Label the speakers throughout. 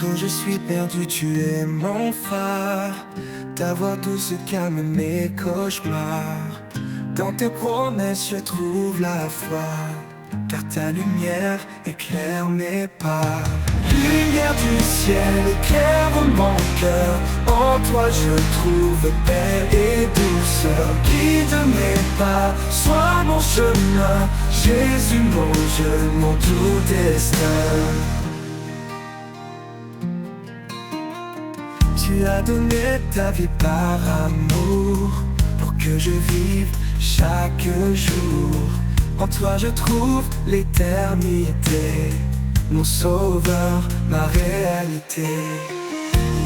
Speaker 1: Quand je suis perdu, tu es mon phare. Ta voix douce calme mes cauchemars. Dans tes promesses, je trouve la foi, car ta lumière éclaire mes pas. Lumière du ciel éclaire mon cœur. En toi je trouve paix et douceur. Guide mes pas, sois mon chemin. Jésus mon Dieu, mon tout destin. Tu as donné ta vie par amour, pour que je vive chaque jour. En toi je trouve l'éternité, mon sauveur, ma réalité.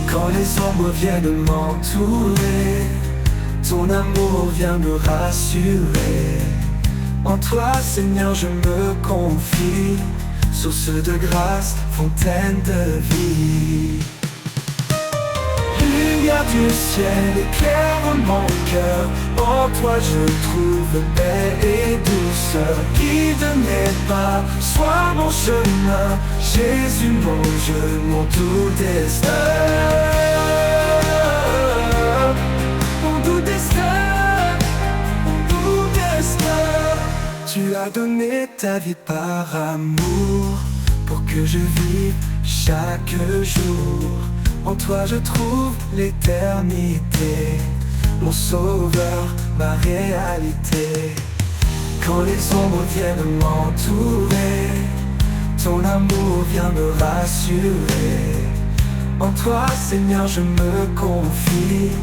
Speaker 1: Quand les ombres viennent m'entourer, ton amour vient me rassurer. En toi Seigneur je me confie, source de grâce, fontaine de vie. Lumière du ciel éclaire mon cœur. En toi je trouve paix et douceur. Guide mes pas, sois mon chemin. Jésus mon Dieu, mon tout destin. Mon tout destin, mon tout destin. Tu as donné ta vie par amour, pour que je vive chaque jour. En toi je trouve l'éternité, mon sauveur, ma réalité. Quand les ombres viennent m'entourer, ton amour vient me rassurer. En toi Seigneur je me confie,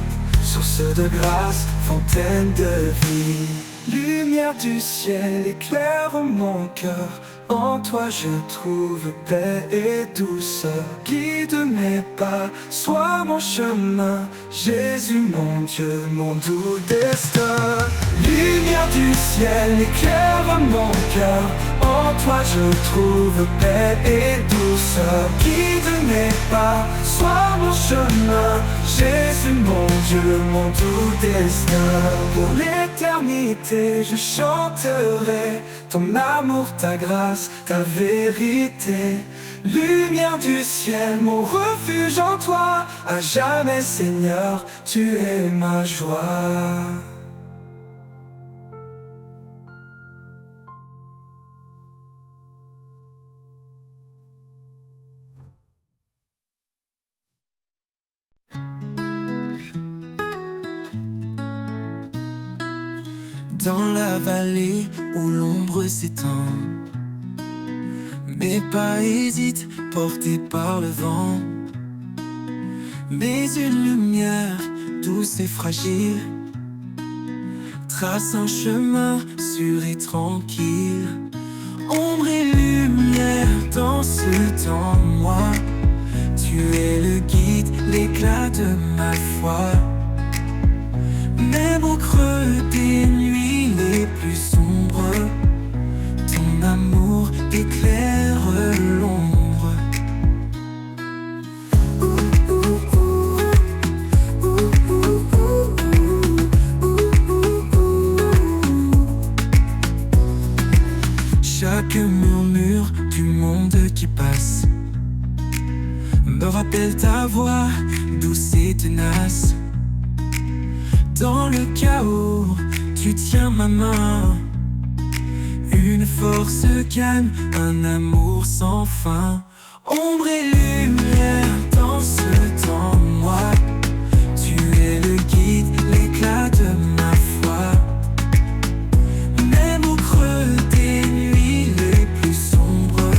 Speaker 1: source de grâce, fontaine de vie. Lumière du ciel éclaire mon cœur. En toi je trouve paix et douceur. Guide mes pas, sois mon chemin. Jésus mon Dieu, mon doux destin. Lumière du ciel éclaire mon cœur. En toi je trouve paix et douceur. Guide mes pas, sois mon chemin. Jésus mon Dieu, mon doux destin. Pour l'éternité je chanterai ton amour, ta grâce, ta vérité. Lumière du ciel, mon refuge en toi. À jamais Seigneur, tu es ma joie. Dans la vallée où l'ombre s'étend, mes pas hésitent, portés par le vent. Mais une lumière douce et fragile trace un chemin sûr et tranquille. Ombre et lumière dans ce temps, moi, tu es le guide, l'éclat de ma foi. Même au creux des nuits les plus sombres, ton amour éclaire l'ombre. Chaque murmure du monde qui passe me rappelle ta voix douce et tenace. Dans le chaos, tu tiens ma main. Une force calme, un amour sans fin. Ombre et lumière dans ce temps, moi, tu es le guide, l'éclat de ma foi. Même au creux des nuits les plus sombres,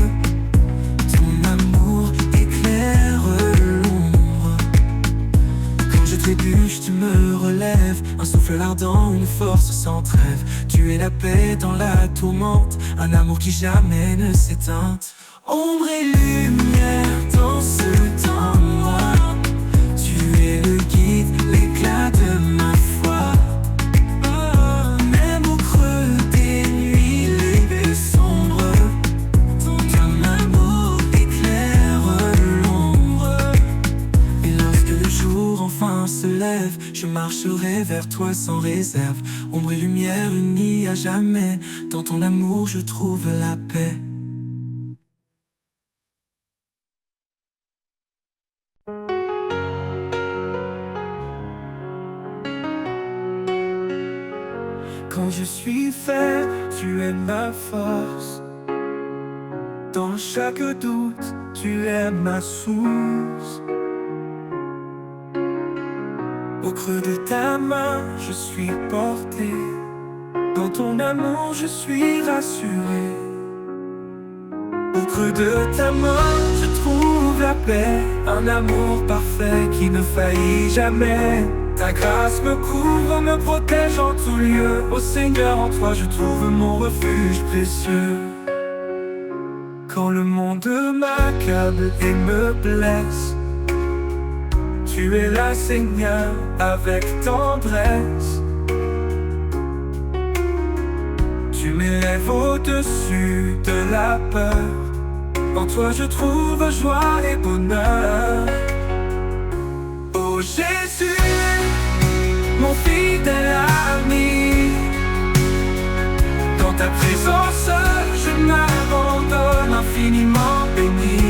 Speaker 1: ton amour éclaire l'ombre. Quand je trébuche, tu me relèves. Un souffle ardent, une force sans trêve. Tu es la paix dans la tourmente, un amour qui jamais ne s'éteint. Ombre et lumière dans ce temps, moi, tu es le guide, l'éclat de ma foi. Même au creux des nuits les plus sombres, ton amour éclaire l'ombre. Et lorsque le jour enfin se lève, je marcherai vers toi sans réserve. Ombre et lumière unies à jamais, dans ton amour je trouve la paix. Quand je suis faible, tu es ma force. Dans chaque doute, tu es ma source. Au creux de ta main, je suis porté. Dans ton amour, je suis rassuré. Au creux de ta main, je trouve la paix. Un amour parfait qui ne faillit jamais. Ta grâce me couvre, me protège en tout lieu. Ô Seigneur, en toi je trouve mon refuge précieux. Quand le monde m'accable et me blesse, tu es là, Seigneur, avec tendresse. Tu m'élèves au-dessus de la peur. En toi je trouve joie et bonheur. Oh Jésus, mon fidèle ami, dans ta présence je m'abandonne infiniment béni.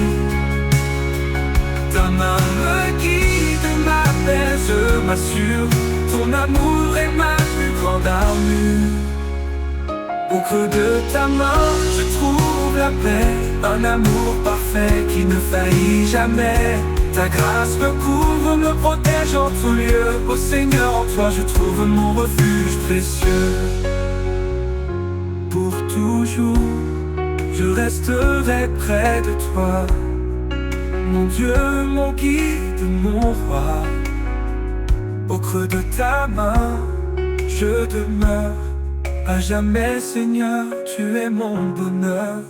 Speaker 1: Ta main me guide, m'apaise, m'assure. Ton amour est ma plus grande armure. Au creux de ta main, je trouve la paix. Un amour parfait qui ne faillit jamais. Ta grâce me couvre, me protège en tout lieu. Ô Seigneur, en toi je trouve mon refuge précieux. Pour toujours, je resterai près de toi. Mon Dieu, mon guide, mon roi. Au creux de ta main, je demeure. À jamais, Seigneur, tu es mon bonheur.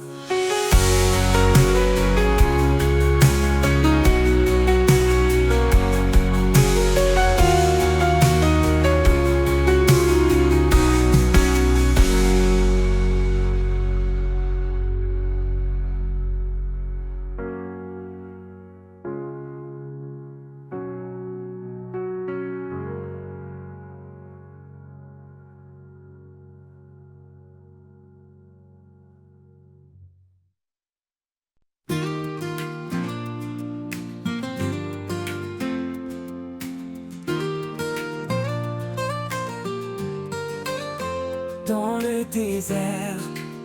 Speaker 1: Dans le désert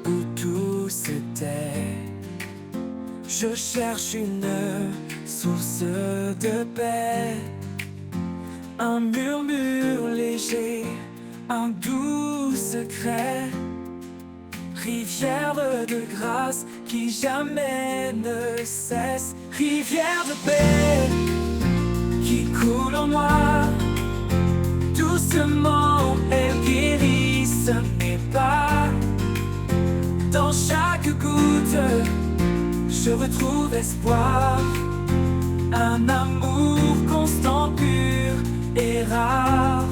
Speaker 1: où tout se tait, je cherche une source de paix. Un murmure léger, un doux secret. Rivière de grâce qui jamais ne cesse. Rivière de paix qui coule en moi. Doucement elle guérisse mes pas. Dans chaque goutte je retrouve espoir. Un amour constant, pur et rare.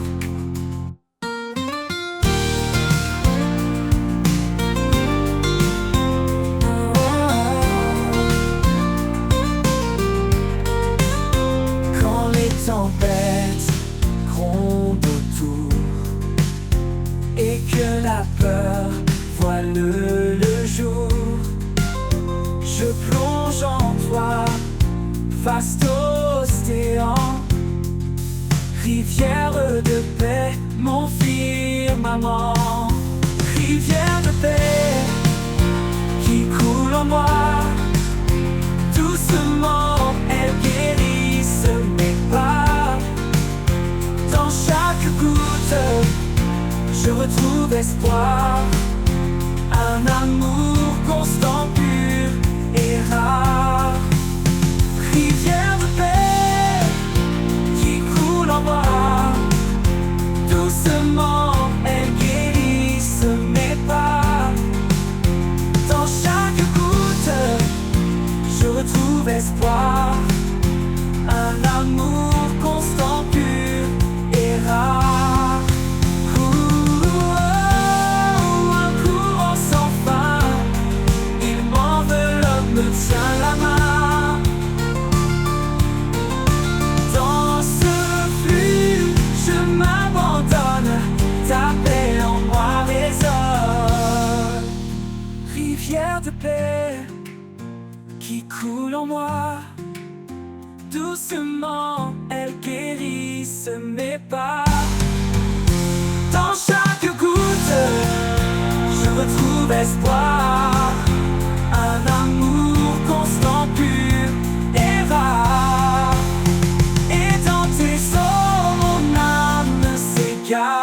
Speaker 1: Quand les tempêtes grondent autour et que la peur voile le jour, je plonge en toi, vaste océan. Rivière de paix, mon firmament. Rivière de paix qui coule en moi. Doucement elle guérisse mes pas. Dans chaque goutte je retrouve espoir. Un amour constant, pur et rare. Rivière de paix qui coule en moi. Doucement elle guérisse mes pas. Dans chaque goutte je retrouve espoir. Un amour constant, pur et rare. Un courant sans fin, il m'enveloppe, me tient la main. Dans ce flux, je m'abandonne, ta paix en moi résonne. Rivière de paix qui coule en moi. Doucement elle guérisse mes pas. Dans chaque goutte d'espoir, un amour constant, pur et rare. Et dans tes eaux, mon âme s'égare.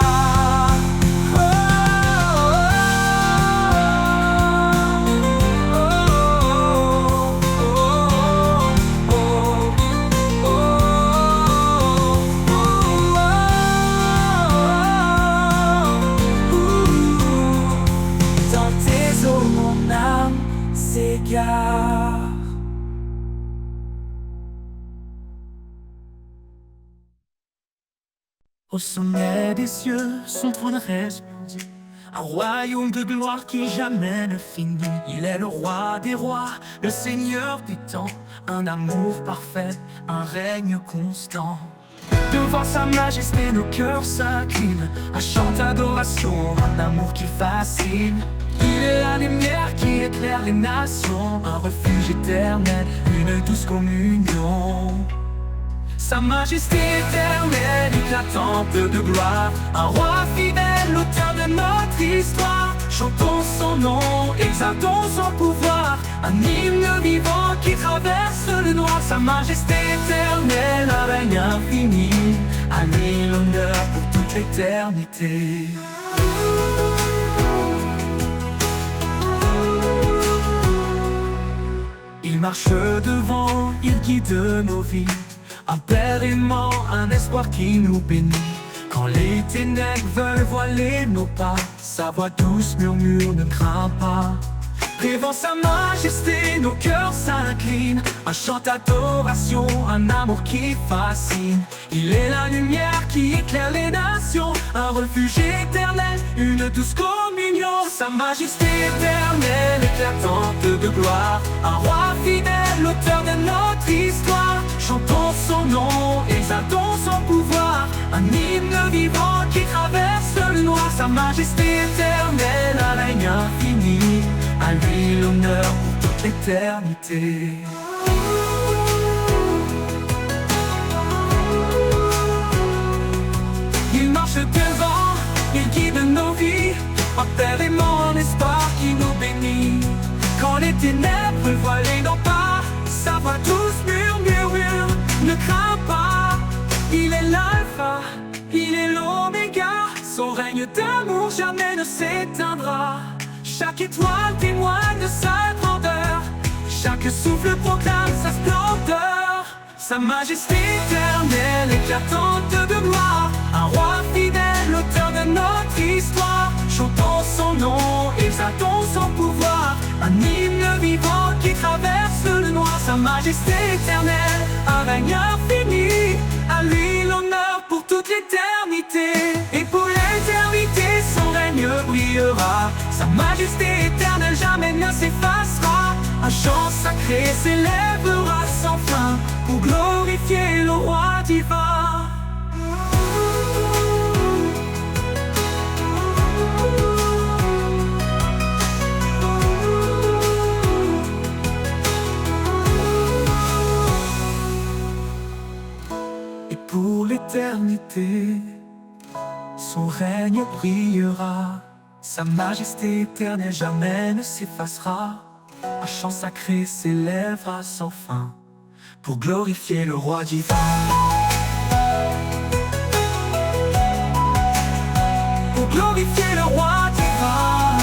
Speaker 1: Au sommet des cieux, son trône resplendit, un royaume de gloire qui jamais ne finit. Il est le roi des rois, le seigneur du temps, un amour parfait, un règne constant. Devant sa majesté, nos cœurs s'inclinent, un chant d'adoration, un amour qui fascine. Il est la lumière qui éclaire les nations, un refuge éternel, une douce communion. Sa majesté éternelle, éclatante de gloire, un roi fidèle, l'auteur de notre histoire. Chantons son nom, exaltons son pouvoir, un hymne vivant qui traverse le noir. Sa majesté éternelle, un règne infini, à lui l'honneur pour toute l'éternité. Il marche devant, il guide nos vies, un père aimant, un espoir qui nous bénit. Quand les ténèbres veulent voiler nos pas, sa voix douce murmure, ne crains pas. Devant sa majesté, nos cœurs s'inclinent, un chant d'adoration, un amour qui fascine. Il est la lumière qui éclaire les nations, un refuge éternel, une douce communion. Sa majesté éternelle, éclatante de gloire, un roi fidèle, l'auteur de notre histoire. Chantons son nom, exaltons son pouvoir, un hymne vivant qui traverse le noir. Sa majesté éternelle, un règne infini, à lui l'honneur pour toute l'éternité. Il marche devant, il guide nos vies, un père aimant, un espoir qui nous bénit. Quand les ténèbres voilent nos pas, sa voix douce murmure, ne crains pas. Il est l'alpha, il est l'oméga, son règne d'amour jamais ne s'éteindra. Chaque étoile témoigne de sa grandeur, chaque souffle proclame sa splendeur. Sa majesté éternelle, éclatante de gloire, un roi fidèle, l'auteur de notre histoire. Chantons son nom, exaltons son pouvoir, un hymne vivant qui traverse le noir. Sa majesté éternelle, un règne infini, à lui l'honneur pour toute l'éternité. Et pour l'éternité, son règne brillera. Sa majesté éternelle jamais ne s'effacera. Un chant sacré s'élèvera sans fin pour glorifier le roi divin. Et pour l'éternité, son règne brillera. Sa majesté éternelle jamais ne s'effacera. Un chant sacré s'élèvera sans fin pour glorifier le roi divin. Pour glorifier le roi divin.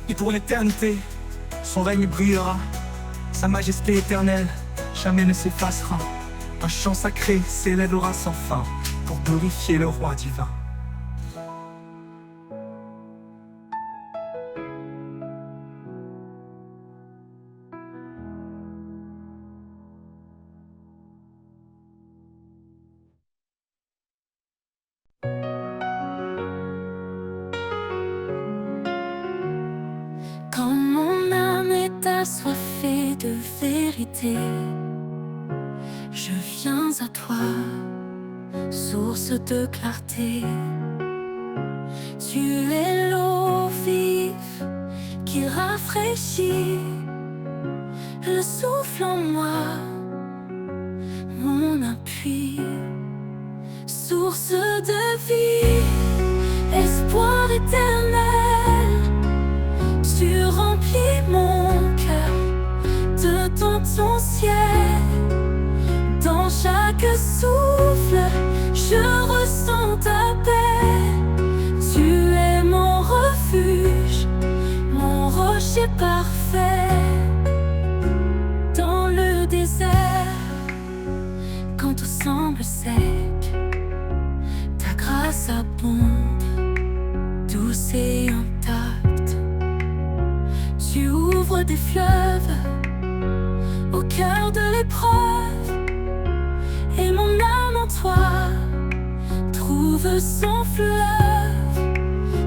Speaker 1: Et pour l'éternité, son règne brillera. Sa majesté éternelle jamais ne s'effacera. Un chant sacré s'élèvera sans fin pour glorifier le roi divin.
Speaker 2: Quand mon âme est assoiffée de vérité, je viens à toi, source de clarté. Tu es l'eau vive qui rafraîchit, le souffle en moi, mon appui, source de vie, espoir éternel. Tu remplis mon cœur de ton ciel. Dans chaque souffle, je ressens ta paix. Tu es mon refuge, mon rocher parfait. Dans le désert, quand tout semble sec, ta grâce abonde, douce et intacte. Tu ouvres des fleuves au cœur de l'épreuve, et mon âme en toi trouve son fleuve,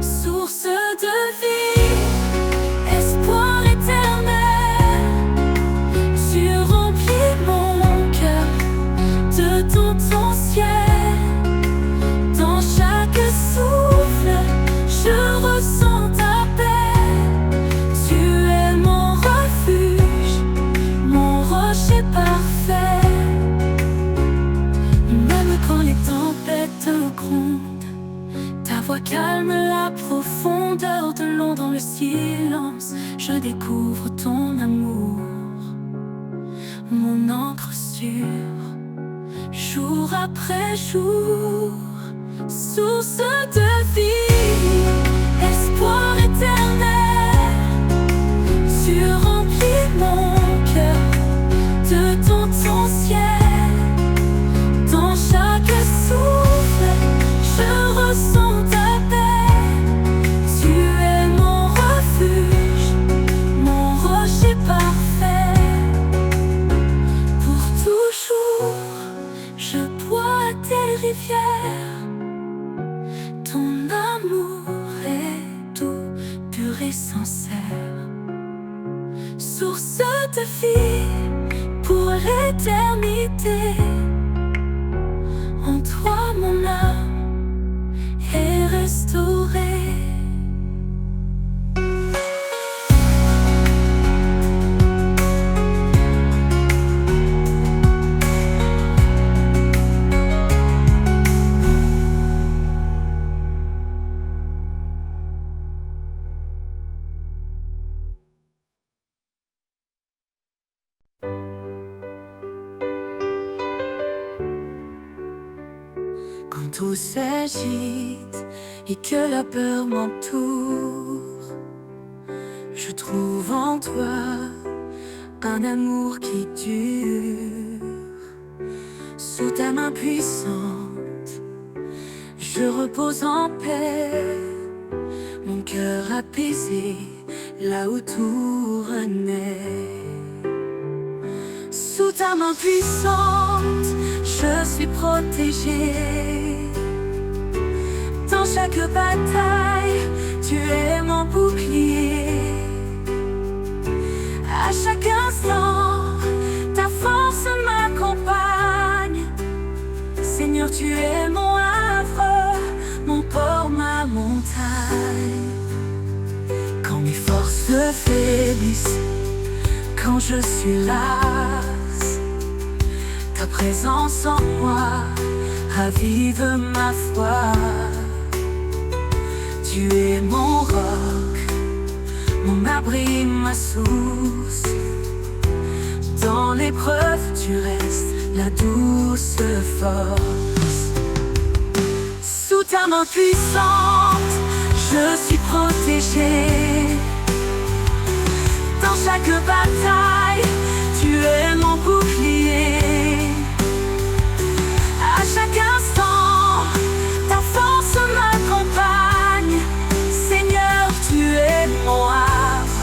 Speaker 2: source de vie, espoir éternel. Tu remplis mon cœur de ton ciel. Dans chaque souffle, je ressens ta paix. Tu es mon refuge, mon rocher parfait. Même quand les tempêtes grondent, ta voix calme la profondeur de l'eau. Dans le silence, je découvre ton amour, mon encre sûre, jour après jour, source de vie, espoir éternel. Tu remplis mon cœur de ton ciel. Dans chaque souffle, je ressens ta paix. Tu es mon refuge, mon rocher parfait. Pour toujours, je bois à tes rivières. Ton amour est doux, pur et sincère, source de vie pour l'éternité. En toi mon âme est restaurée. Quand tout s'agite et que la peur m'entoure, je trouve en toi un amour qui dure. Sous ta main puissante, je repose en paix, mon cœur apaisé là où tout renaît. Sous ta main puissante, je suis protégée. Dans chaque bataille, tu es mon bouclier. À chaque instant, ta force m'accompagne. Seigneur, tu es mon havre, mon port, ma montagne. Quand mes forces faiblissent, quand je suis lasse, ta présence en moi ravive ma foi. Tu es mon roc, mon abri, ma source. Dans l'épreuve, tu restes la douce force. Sous ta main puissante, je suis protégée. Dans chaque bataille, tu es mon bouclier. À chaque instant, ta force m'accompagne. Seigneur, tu es mon havre,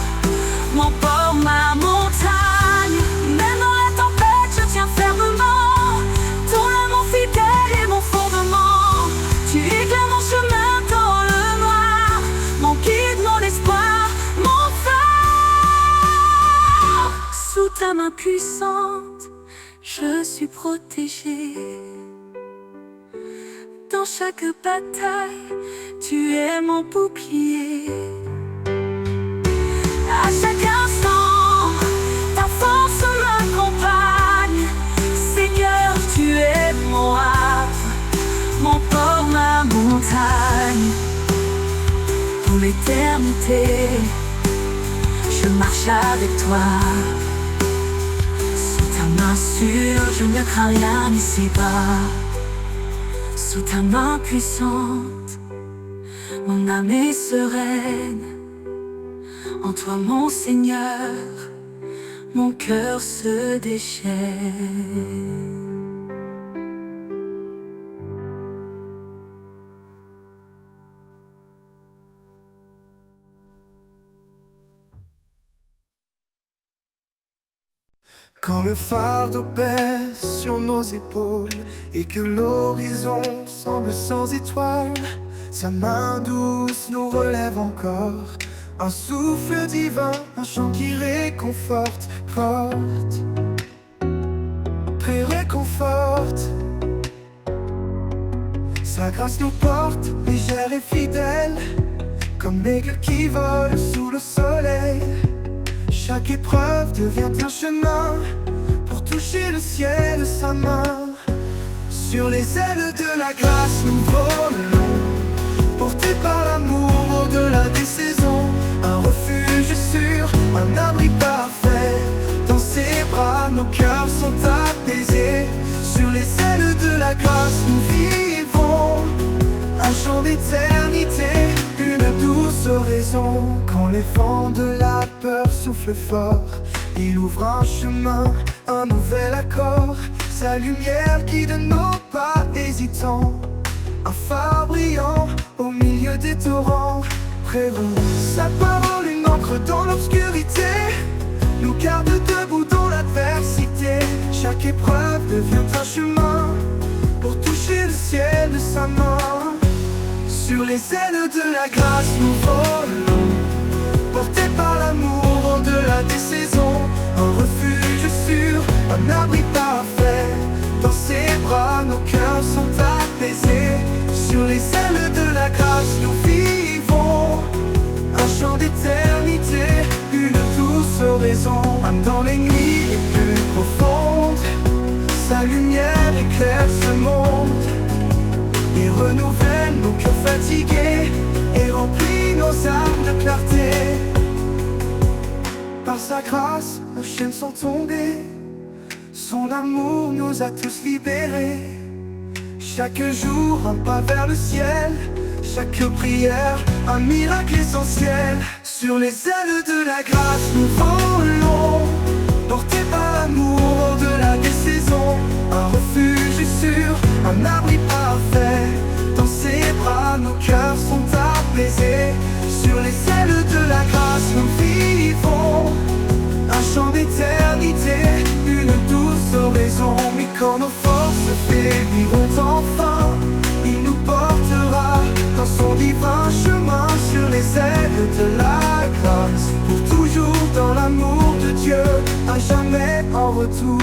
Speaker 2: mon port, ma montagne. Même dans la tempête, je tiens fermement. Ton amour fidèle est mon fondement. Tu éclaires mon chemin dans le noir, mon guide, mon espoir, mon phare. Sous ta main puissante, je suis protégée. Dans chaque bataille, tu es mon bouclier. À chaque instant, ta force montagnes pour l'éternité. Je marche avec toi, sous ta main sûre, je ne crains rien ici-bas. Sous ta main puissante, mon âme est sereine. En toi, mon Seigneur, mon cœur se déchaîne.
Speaker 1: Quand le fardeau pèse sur nos épaules et que l'horizon semble sans étoiles, sa main douce nous relève encore. Un souffle divin, un chant qui réconforte, porte, réconforte. Sa grâce nous porte, légère et fidèle, comme l'aigle qui vole sous le soleil. Chaque épreuve devient un chemin pour toucher le ciel de sa main. Sur les ailes de la grâce nous volons, portés par l'amour au-delà des saisons. Un refuge sûr, un abri parfait. Dans ses bras nos cœurs sont apaisés. Sur les ailes de la grâce nous vivons un chant d'éternité, une douce oraison. Quand les vents de la peur soufflent fort, il ouvre un chemin, un nouvel accord. Sa lumière guide nos pas hésitants, un phare brillant au milieu des torrents. Prévent sa parole, une encre dans l'obscurité, nous garde debout dans l'adversité. Chaque épreuve devient un chemin pour toucher le ciel de sa main. Sur les ailes de la grâce nous volons, portés par l'amour au-delà des saisons. Un refuge sûr, un abri parfait. Dans ses bras nos cœurs sont apaisés. Sur les ailes de la grâce nous vivons un chant d'éternité, une douce oraison. Même dans les nuits les plus profondes, sa lumière éclaire ce monde et renouvelle nos cœurs fatigués et remplit nos âmes de clarté. Par sa grâce, nos chaînes sont tombées, son amour nous a tous libérés. Chaque jour, un pas vers le ciel, chaque prière, un miracle essentiel. Sur les ailes de la grâce, nous volons, portés par l'amour au-delà des saisons. Un refuge sûr, un abri parfait. Dans ses bras, nos cœurs sont apaisés. Sur les ailes de la grâce, nous vivons un chant d'éternité, une douce oraison. Mais quand nos forces faibliront enfin, il nous portera dans son divin chemin. Sur les ailes de la grâce, pour toujours dans l'amour de Dieu, à jamais en retour.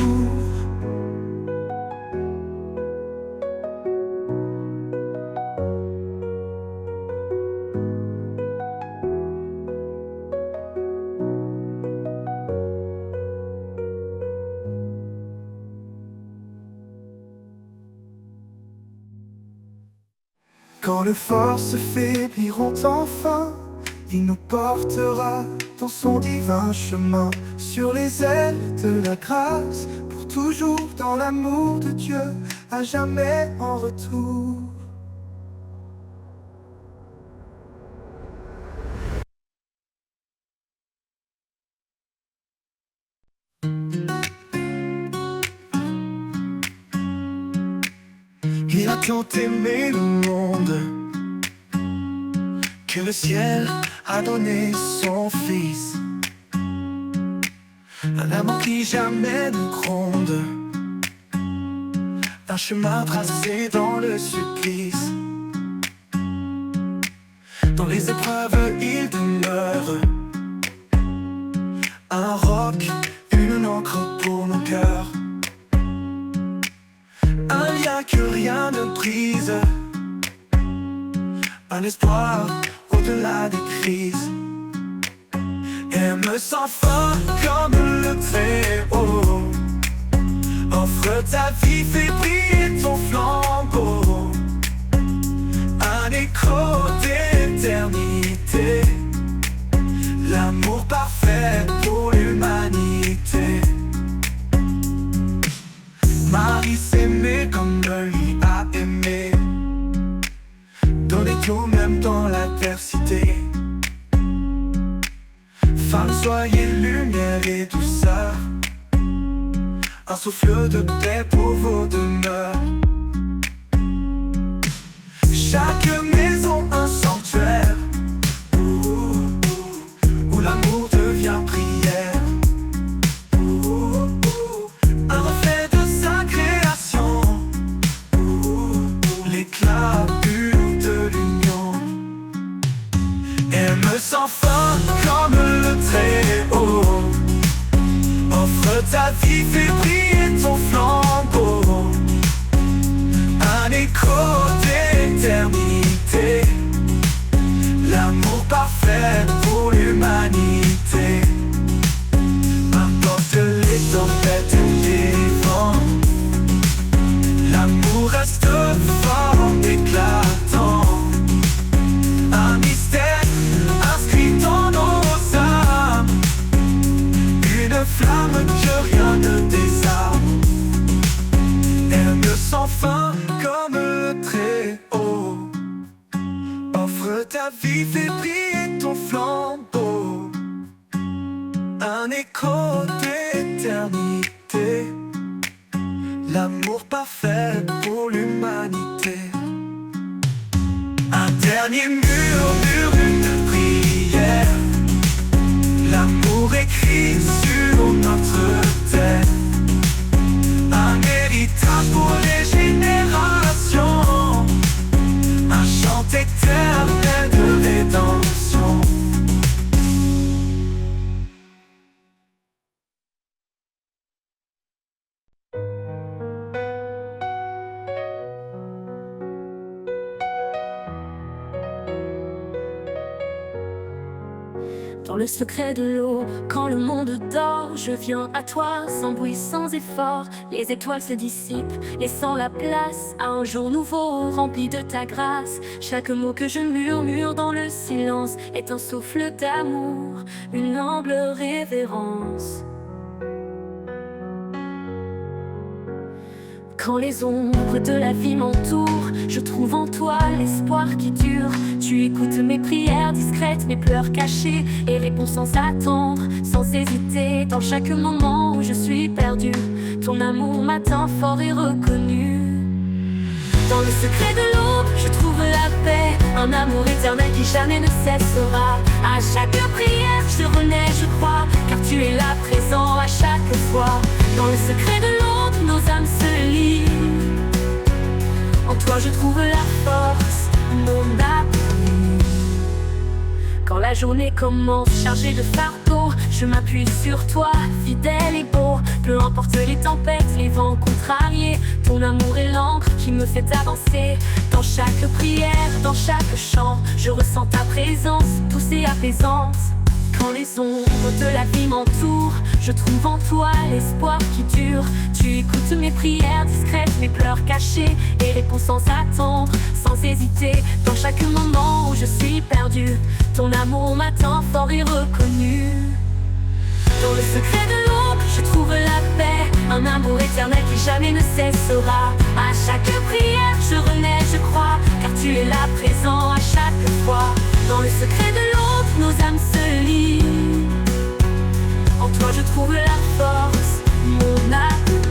Speaker 1: Quand les forces faibliront enfin, il nous portera dans son divin chemin. Sur les ailes de la grâce, pour toujours dans l'amour de Dieu, à jamais en retour. Il a tant aimé le monde que le ciel a donné son fils. Un amour qui jamais ne gronde, un chemin tracé dans le supplice. Dans les épreuves il demeure un roc, une encre pour nos cœurs, un lien que rien ne brise, un espoir au-delà des crises. Aime sans fin comme le Très-Haut, offre ta vie, fais briller ton flambeau. Un écho d'éternité, l'amour parfait pour l'humanité. Marie s'aimait comme lui a aimé, donner tout même dans l'adversité. Femme, soyez lumière et douceur, un souffle de paix pour vos demeures. Chaque maison un sanctuaire, où l'amour devient prière, un reflet de sa création, l'éclat pur de l'union. Aime sans fin comme le Très-Haut, offre ta vie, fais briller ton flambeau, un écho d'éternité, l'amour parfait pour l'humanité. N'importe les tempêtes et les vents, l'amour reste fort, éclatant, un mystère inscrit dans nos âmes, une flamme que rien ne désarme. Aime sans fin comme le Très-Haut, offre ta vie, fais briller ton flambeau, un écho d'éternité, l'amour parfait pour l'humanité. Un dernier murmure, une prière, l'amour écrit sur notre terre, un héritage pour les générations, un chant éternel de rédemption.
Speaker 2: Dans le secret de l'eau, quand le monde dort, je viens à toi, sans bruit, sans effort. Les étoiles se dissipent, laissant la place à un jour nouveau, rempli de ta grâce. Chaque mot que je murmure dans le silence est un souffle d'amour, une humble révérence. Quand les ombres de la vie m'entourent, je trouve en toi l'espoir qui dure. Tu écoutes mes prières discrètes, mes pleurs cachés, et réponds sans attendre, sans hésiter. Dans chaque moment où je suis perdu, ton amour m'atteint fort et reconnu. Dans le secret de l'aube, je trouve la paix, un amour éternel qui jamais ne cessera. À chaque prière, je renais, je crois, car tu es là présent à chaque fois. Dans le secret de l'aube, nos âmes se lient. En toi, je trouve la force, mon appui. Quand la journée commence chargée de fardeaux, je m'appuie sur toi, fidèle et beau. Peu importe les tempêtes, les vents contrariés, ton amour est l'encre qui me fait avancer. Dans chaque prière, dans chaque chant, je ressens ta présence, douce et apaisante. Quand les ombres de la vie m'entourent, je trouve en toi l'espoir qui dure. Tu écoutes mes prières discrètes, mes pleurs cachés, et réponds sans attendre, sans hésiter. Dans chaque moment où je suis perdu, ton amour m'atteint fort et reconnu. Dans le secret de l'aube, je trouve la paix, un amour éternel qui jamais ne cessera. À chaque prière, je renais, je crois, car tu es là présent à chaque fois. Dans le secret de l'aube, nos âmes se lient. En toi, je trouve la force, mon amour.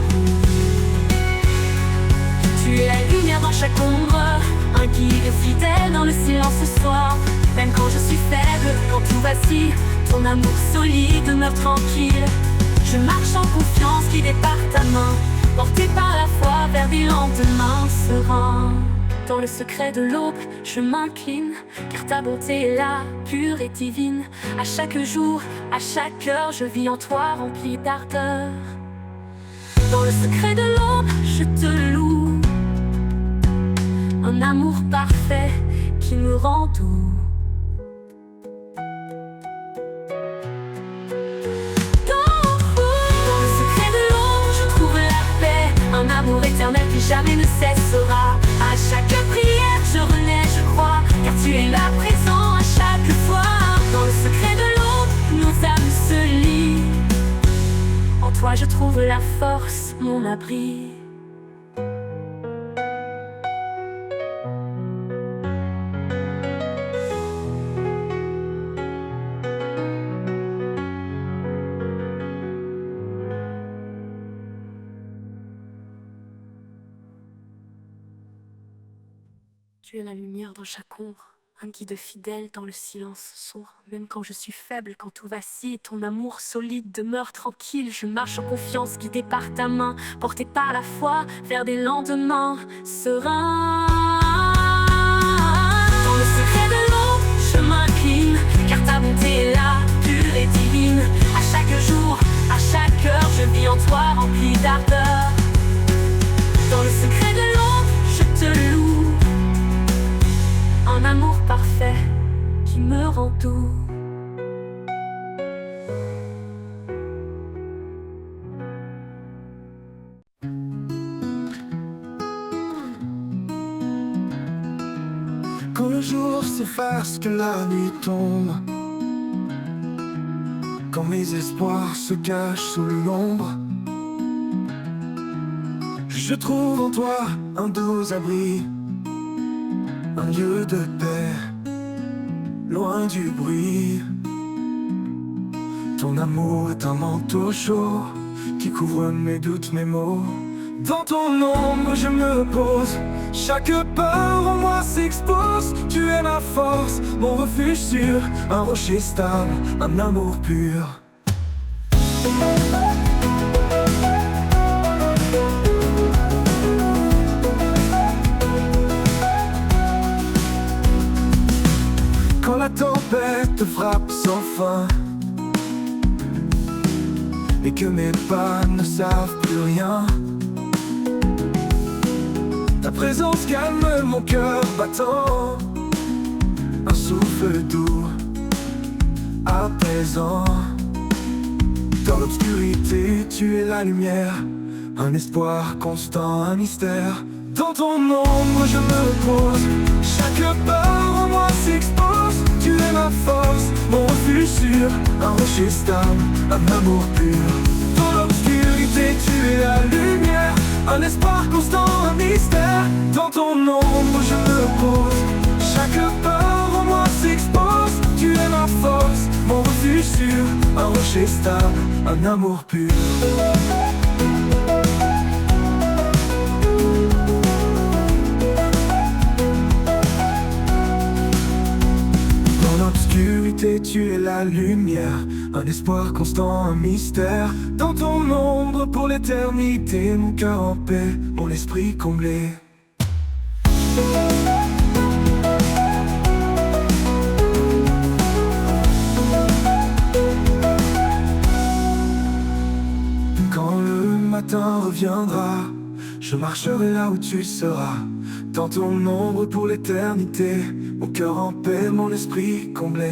Speaker 2: Tu es la lumière dans chaque ombre, un guide fidèle dans le silence ce soir. Même quand je suis faible, quand tout vacille, ton amour solide demeure tranquille. Je marche en confiance, guidé par ta main, porté par la foi vers des lendemains sereins. Dans le secret de l'aube, je m'incline, car ta bonté est là, pure et divine. À chaque jour, à chaque heure, je vis en toi rempli d'ardeur. Dans le secret de l'aube, je te loue, un amour parfait qui me rend doux. Un amour éternel qui jamais ne cessera. À chaque prière, je renais, je crois, trouve la force, mon abri. Tu es la lumière dans chaque ombre, un guide fidèle dans le silence sourd. Même quand je suis faible, quand tout vacille, ton amour solide demeure tranquille. Je marche en confiance, guidée par ta main, portée par la foi vers des lendemains sereins. Dans le secret de l'eau, je m'incline, car ta bonté est là, pure et divine. À chaque jour, à chaque heure, je vis en toi, rempli d'ardeur. Dans le secret de l'eau, je te loue. Un amour parfait qui me rend doux.
Speaker 1: Quand le jour s'efface, que la nuit tombe, quand mes espoirs se cachent sous l'ombre, je trouve en toi un doux abri, un lieu de paix, loin du bruit. Ton amour est un manteau chaud qui couvre mes doutes, mes maux. Dans ton ombre je me repose, chaque peur en moi s'expose. Tu es ma force, mon refuge sûr, un rocher stable, un amour pur. Quand la tempête te frappe sans fin et que mes pas ne savent plus rien, ta présence calme mon cœur battant, un souffle doux, apaisant. Dans l'obscurité, tu es la lumière, un espoir constant, un mystère. Dans ton ombre je me repose, chaque peur en moi s'expose. Tu es ma force, mon refuge sûr, un rocher stable, un amour pur. Dans l'obscurité, tu es la lumière, un espoir constant, un mystère. Dans ton ombre je me repose, chaque peur en moi s'expose. Tu es ma force, mon refuge sûr, un rocher stable, un amour pur. Dans l'obscurité, tu es la lumière, un espoir constant, un mystère. Dans ton ombre pour l'éternité, mon cœur en paix, mon esprit comblé. Quand le matin reviendra, je marcherai là où tu seras. Dans ton ombre pour l'éternité, mon cœur en paix, mon esprit comblé.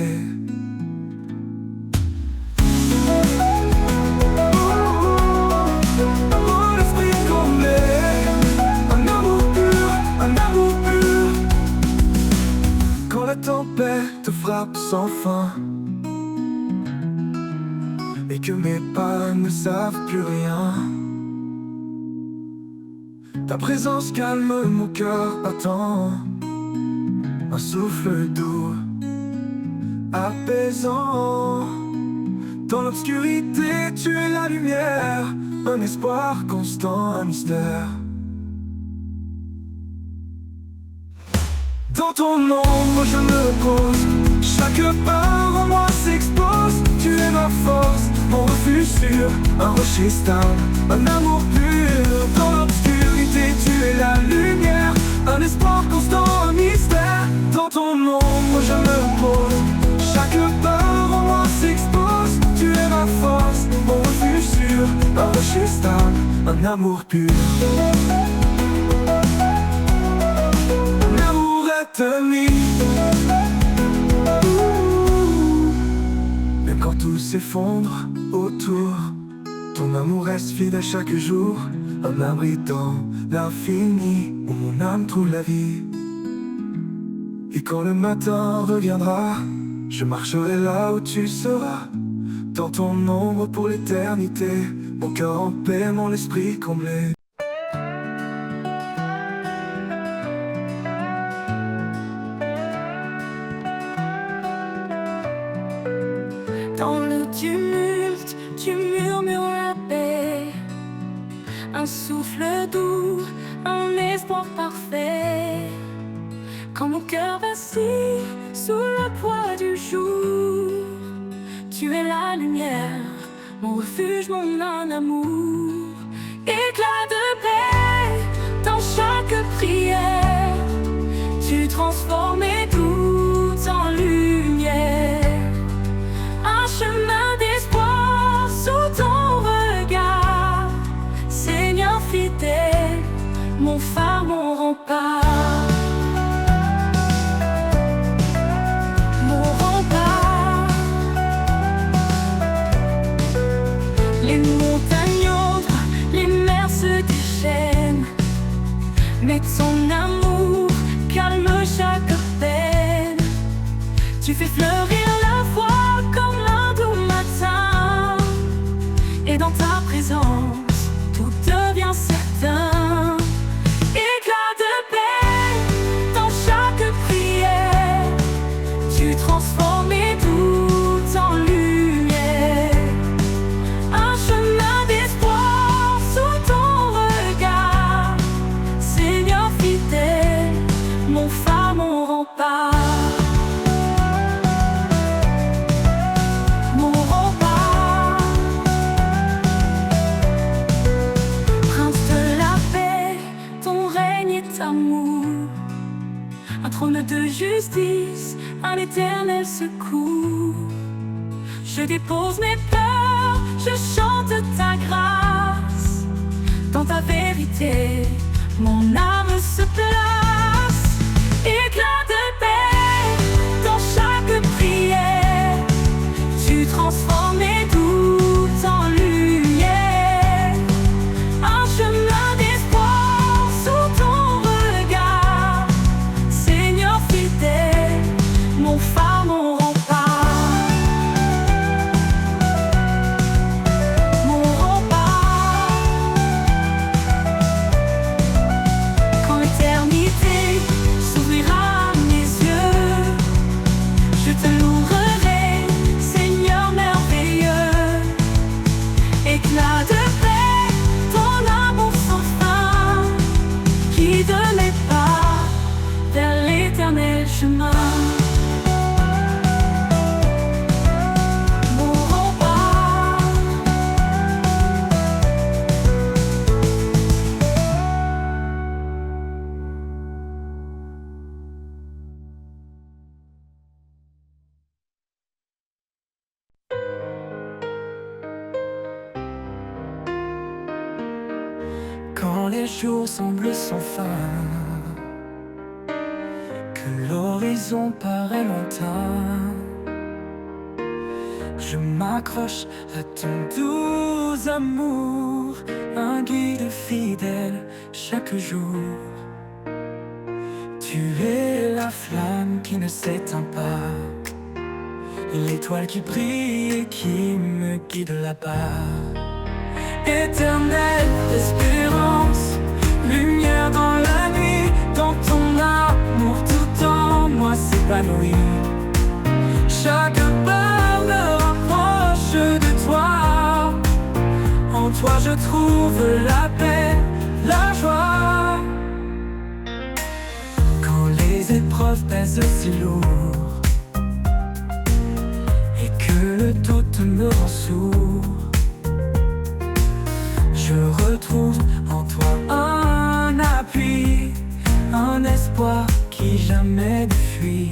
Speaker 1: Mon esprit comblé, un amour pur, un amour pur. Quand la tempête te frappe sans fin et que mes pas ne savent plus rien, ta présence calme mon cœur battant, un souffle doux, apaisant. Dans l'obscurité, tu es la lumière, un espoir constant, un mystère. Dans ton ombre je me repose, chaque peur en moi s'expose. Tu es ma force, mon refuge sûr, un rocher stable, un amour pur. Dans l'obscurité, tu es la lumière, un espoir constant, un mystère. Dans ton ombre je me repose, chaque peur en moi s'expose. Tu es ma force, mon refuge sûr, un rocher stable, un amour pur. Un amour ennemi. Même quand tout s'effondre autour, ton amour reste fidèle chaque jour, un abri dans l'infini où mon âme trouve la vie. Et quand le matin reviendra, je marcherai là où tu seras. Dans ton ombre pour l'éternité, mon cœur en paix, mon esprit comblé.
Speaker 2: Dans le tumulte, tu murmures la paix, un souffle doux, un espoir parfait. Quand mon cœur vacille sous le poids du jour, tu es la lumière, mon refuge, mon amour. Éclat de paix dans chaque prière, tu transformes mes doutes en lumière. Un chemin d'espoir sous ton regard, Seigneur fidèle, mon phare, mon rempart. Mon rempart. Les montagnes audrent, les mers se déchaînent, mais ton amour calme chaque peine. Tu fais fleurir la foi comme l'un doux matin, et dans ta présence, tout devient certain. Éclat de paix dans chaque prière, tu transformes mes doutes en lumière. Un chemin d'espoir sous ton regard, Seigneur fidèle, mon phare, mon rempart. Un trône de justice, un éternel secours. Je dépose mes peurs, je chante ta grâce. Dans ta vérité, mon âme se place. Éclat de paix dans chaque prière, tu transformes mes doutes en lumière. Un chemin d'espoir sous ton regard, Seigneur fidèle, mon phare, mon rempart. Mon rempart. Quand l'éternité s'ouvrira à mes yeux, je te louerai, Seigneur merveilleux. Éclat de paix, ton amour sans fin, guide mes pas vers l'éternel chemin. Mon rempart.
Speaker 1: Quand les jours semblent sans fin, que l'horizon paraît lointain, je m'accroche à ton doux amour, un guide fidèle chaque jour. Tu es la flamme qui ne s'éteint pas, l'étoile qui brille et qui me guide là-bas. Éternelle espérance, lumière dans la nuit, dans ton amour tout en moi s'épanouit. Chaque pas me rapproche de toi, en toi je trouve la paix, la joie. Quand les épreuves pèsent si lourd et que le doute me rend sourd, je retrouve en toi un appui, un espoir qui jamais ne fuit.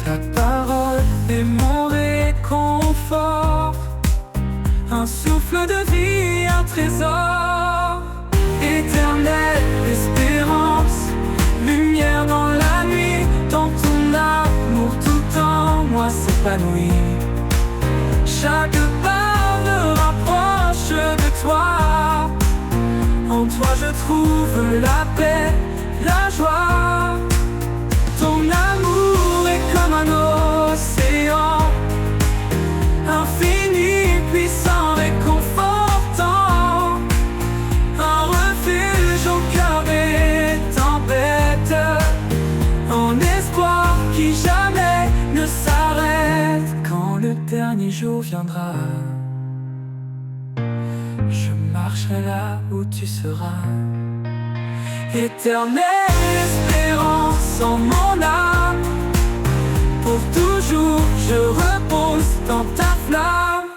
Speaker 1: Ta parole est mon réconfort, un souffle de vie, un trésor. Éternelle espérance, lumière dans la nuit, dans ton amour tout en moi s'épanouit. Chaque pas me rapproche de toi, en toi je trouve la paix, la joie. Ton amour est comme un océan, infini, puissant, réconfort. jour viendra, je marcherai là où tu seras. Éternelle espérance en mon âme, pour toujours je repose dans ta flamme.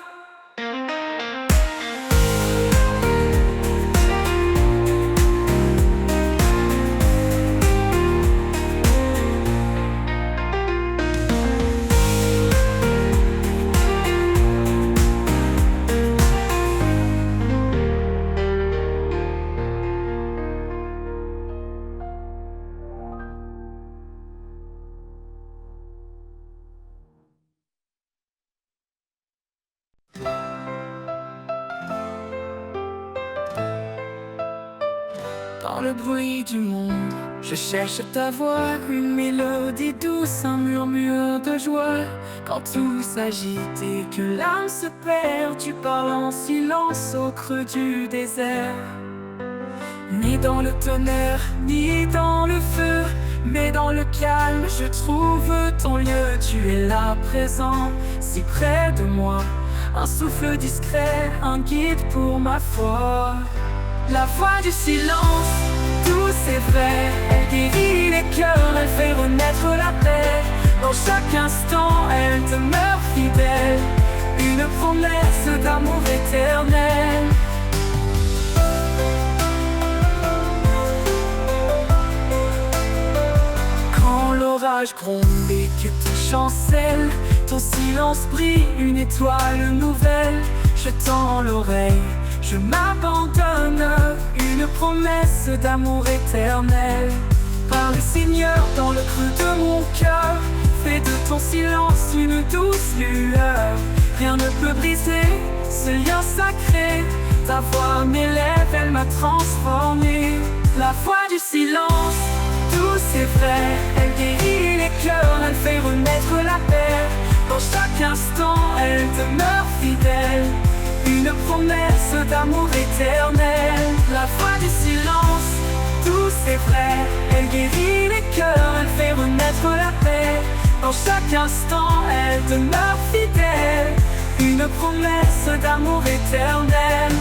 Speaker 1: Dans le bruit du monde, je cherche ta voix, une mélodie douce, un murmure de joie. Quand tout s'agite et que l'âme se perd, tu parles en silence au creux du désert. Ni dans le tonnerre, ni dans le feu, mais dans le calme, je trouve ton lieu. Tu es là présent, si près de moi, un souffle discret, un guide pour ma foi. La voix du silence, douce et vraie, elle guérit les cœurs, elle fait renaître la paix. Dans chaque instant, elle demeure fidèle, une promesse d'amour éternel. Quand l'orage gronde et que tout chancelle, ton silence brille, une étoile nouvelle. Je tends l'oreille, je m'abandonne, une promesse d'amour éternel. Parle Seigneur dans le creux de mon cœur, fais de ton silence une douce lueur. Rien ne peut briser ce lien sacré, ta voix m'élève, elle m'a transformé. La voix du silence, douce et vraie, elle guérit les cœurs, elle fait renaître la paix. Dans chaque instant, elle demeure fidèle, une promesse d'amour éternel. La voix du silence, douce et vraie, elle guérit les cœurs, elle fait renaître la paix. Dans chaque instant, elle demeure fidèle, une promesse d'amour éternel.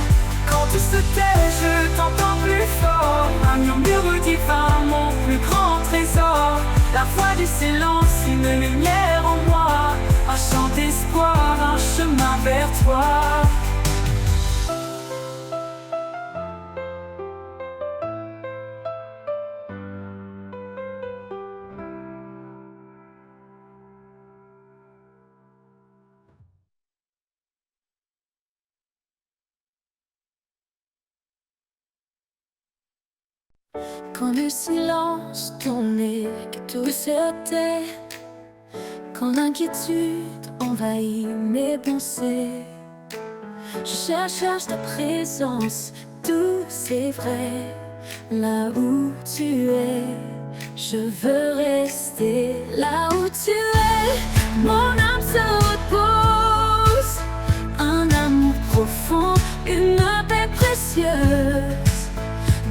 Speaker 1: Quand tout se tait, je t'entends plus fort, un murmure divin, mon plus grand trésor. La voix du silence, une lumière en moi, un chant d'espoir, un chemin vers toi. Quand le silence tournait, que tout se tait, quand l'inquiétude envahit mes pensées, je cherche ta présence douce et vraie. Là où tu es, je veux rester. Là où tu es, mon âme se repose, un amour profond, une paix précieuse.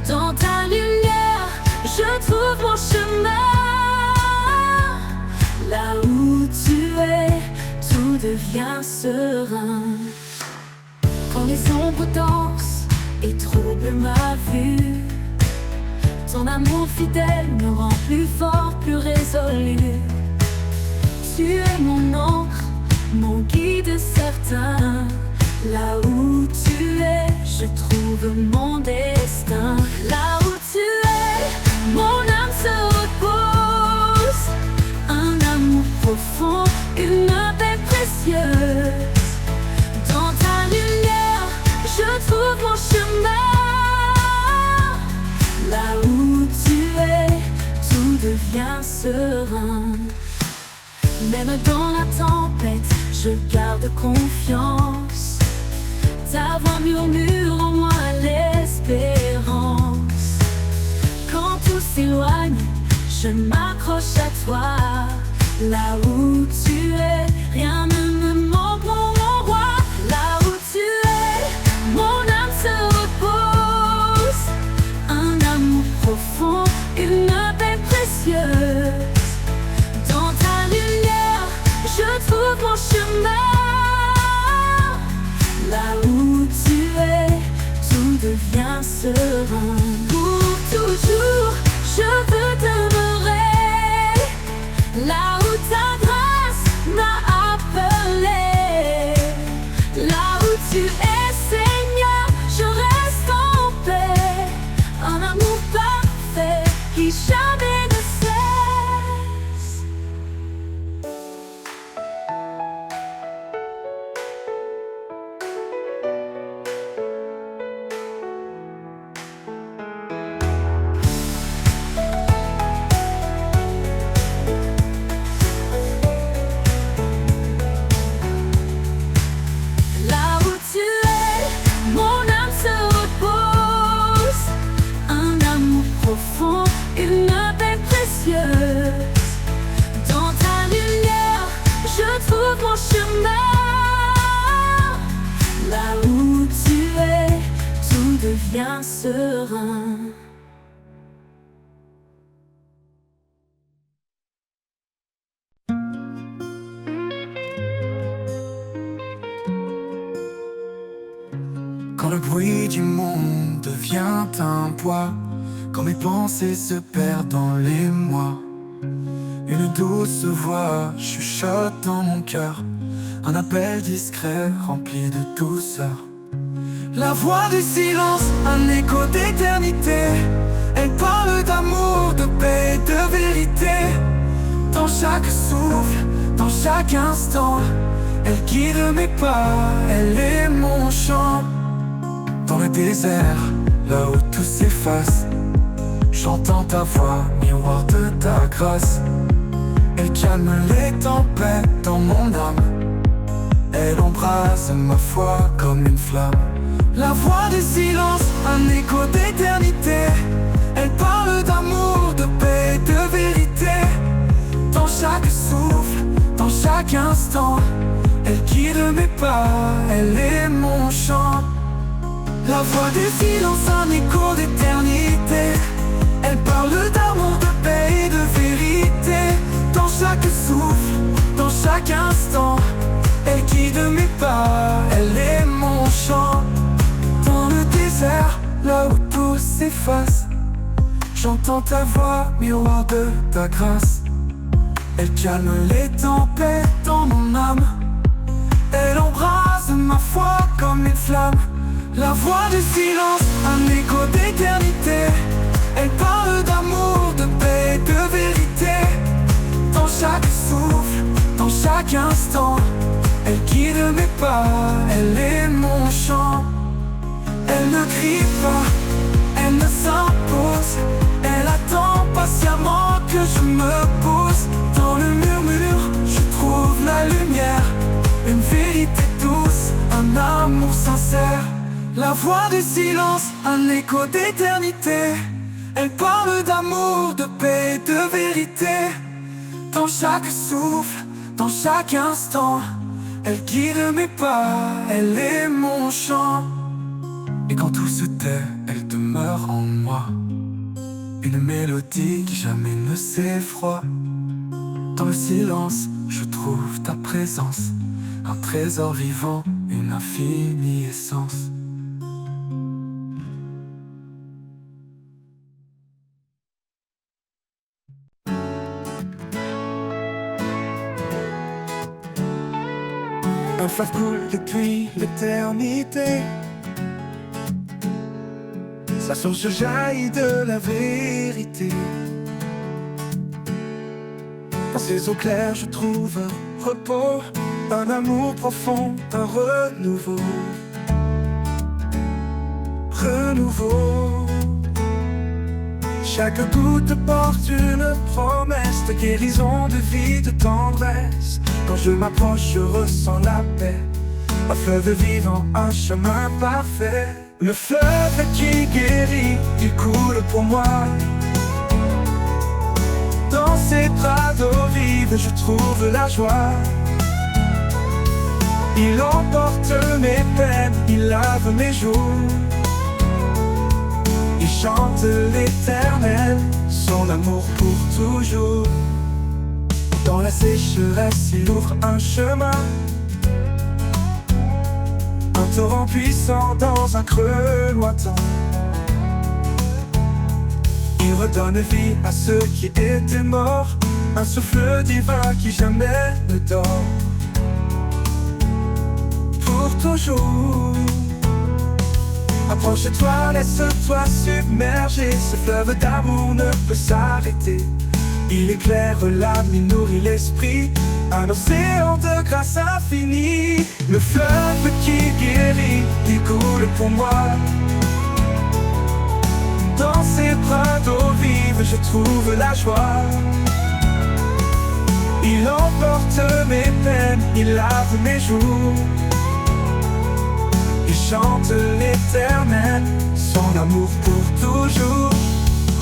Speaker 1: Dans ta lumière, je trouve mon chemin. Là où tu es, tout devient serein. Quand les ombres dansent et troublent ma vue, ton amour fidèle me rend plus fort, plus résolu. Tu es mon encre, mon guide certain. Là où tu es, je trouve mon destin. Là où tu es, mon âme se repose, un amour profond, une paix précieuse. Dans ta lumière, je trouve mon chemin. Là où tu es, tout devient serein. Même dans la tempête, je garde confiance. Ta voix murmure en moi l'espérance. Quand tout s'éloigne, je m'accroche à toi. Là où tu es, rien ne me manque, mon roi. Là où tu es, mon âme se repose, un amour profond, une paix précieuse. Dans ta lumière, je trouve mon chemin.
Speaker 2: serein. Pour toujours, je veux demeurer là où ta grâce m'a appelé. Là où tu es, Seigneur, je reste en paix. Un amour parfait qui jamais ne cesse. Là où tu es, mon âme se repose. Un amour profond, une paix précieuse. Dans ta lumière, je trouve mon chemin. Là où tu es, tout devient serein.
Speaker 1: Quand le bruit du monde devient un poids, quand mes pensées se perdent dans les mois, une douce voix chuchote dans mon cœur, un appel discret rempli de douceur. La voix du silence, un écho d'éternité. Elle parle d'amour, de paix, de vérité. Dans chaque souffle, dans chaque instant, elle guide mes pas, elle est mon chant. Dans le désert, là où tout s'efface, j'entends ta voix, miroir de ta grâce. Elle calme les tempêtes dans mon âme. Elle embrase ma foi comme une flamme. La voix du silence, un écho d'éternité. Elle parle d'amour, de paix, de vérité. Dans chaque souffle, dans chaque instant, elle guide mes pas, elle est mon chant. La voix du silence, un écho d'éternité. Elle parle d'amour, de paix et de vérité. Dans chaque souffle, dans chaque instant, elle guide mes pas, elle est mon chant. Dans le désert, là où tout s'efface, j'entends ta voix, miroir de ta grâce. Elle calme les tempêtes dans mon âme. Elle embrase ma foi comme une flamme. La voix du silence, un écho d'éternité. Elle parle d'amour, de paix, de vérité. Dans chaque souffle, dans chaque instant, elle guide mes pas, elle est mon chant. Elle ne crie pas, elle ne s'impose. Elle attend patiemment que je me pose. Dans le murmure, je trouve la lumière. Une vérité douce, un amour sincère. La voix du silence, un écho d'éternité. Elle parle d'amour, de paix, de vérité. Dans chaque souffle, dans chaque instant, elle guide mes pas, elle est mon chant. Et quand tout se tait, elle demeure en moi. Une mélodie qui jamais ne s'effroie. Dans le silence, je trouve ta présence. Un trésor vivant, une infinie essence. Un fleuve coule depuis l'éternité. Sa source jaillit de la vérité. Dans ses eaux claires je trouve un repos, un amour profond, un renouveau. Renouveau. Chaque goutte porte une promesse de guérison, de vie, de tendresse. Quand je m'approche, je ressens la paix. Un fleuve vivant, un chemin parfait. Le fleuve qui guérit, il coule pour moi. Dans ses bras d'eau vive, je trouve la joie. Il emporte mes peines, il lave mes jours. Il chante l'éternel, son amour pour toujours. Dans la sécheresse, il ouvre un chemin. Un torrent puissant dans un creux lointain. Il redonne vie à ceux qui étaient morts, un souffle divin qui jamais ne dort. Pour toujours, approche-toi, laisse-toi submerger. Ce fleuve d'amour ne peut s'arrêter. Il éclaire l'âme, il nourrit l'esprit, un océan de grâce infinie. Le fleuve qui guérit, il coule pour moi. Dans ses bras d'eau vive, je trouve la joie. Il emporte mes peines, il lave mes jours. Il chante l'éternel, son amour pour toujours.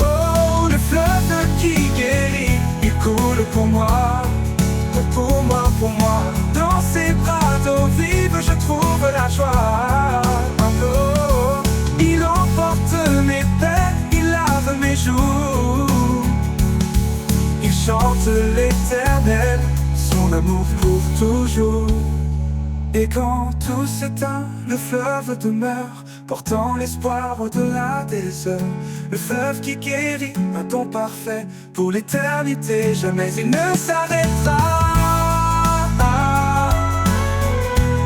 Speaker 1: Oh, le fleuve qui guérit, il coule pour moi. Pour moi, pour moi. Dans ses bras d'eau vive, je trouve la joie. Oh, il emporte mes peines, il lave mes jours. Il chante l'éternel, son amour pour toujours. Et quand tout s'éteint, le fleuve demeure, portant l'espoir au-delà des heures. Le fleuve qui guérit, un don parfait pour l'éternité, jamais il ne s'arrêtera.